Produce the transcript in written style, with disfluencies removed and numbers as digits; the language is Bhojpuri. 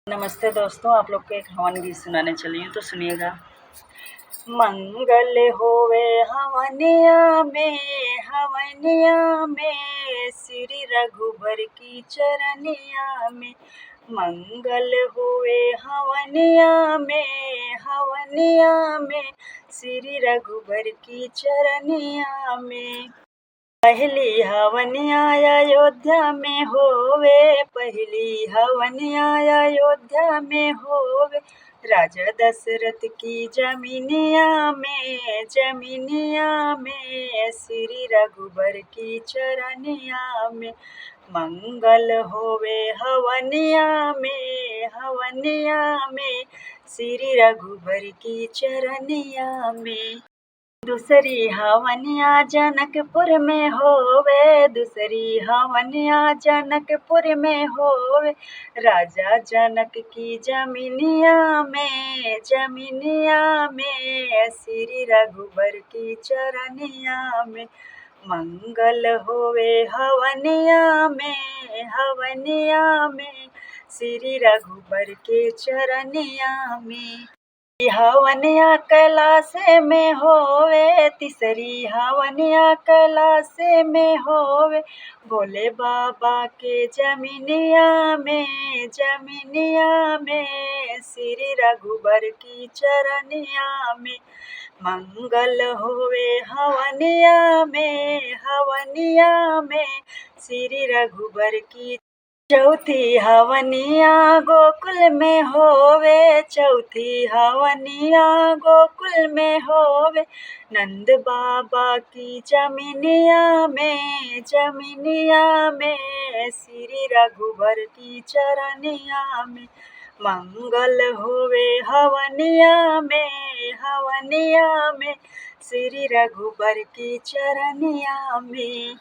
नमस्ते दोस्तों, आप लोग को एक हवन गीत सुनाने चली हूँ तो सुनिएगा। मंगल होवे हवनिया में श्री रघुबर की चरनिया में। मंगल होवे हवनिया में श्री रघुबर की चरनिया में। पहली हवनिया अयोध्या में होवे, पहली हवनिया अयोध्या में होवे। राजा दशरथ की जमीनिया में श्री रघुबर की चरनिया में। मंगल होवे हवनिया में श्री रघुबर की चरनिया में। दूसरी हवनिया जनकपुर में होवे, दूसरी हवनिया जनकपुर में होवे। राजा जनक की जमीनिया में श्री रघुबर की चरनिया में। मंगल होवे हवनिया में श्री रघुबर के चरनिया में। हवनिया कैलाश में होवे, तीसरी हवनिया कैलाश में होवे। भोले बाबा के जमीनिया में श्री रघुबर की चरनिया में। मंगल होवे हवनिया में श्री रघुबर की। चौथी हवनिया गोकुल में होवे, चौथी हवनिया गोकुल में होवे। नंद बाबा की जमीनिया में श्री रघुबर की चरनिया में। मंगल होवे हवनिया में श्री रघुबर की चरनिया में।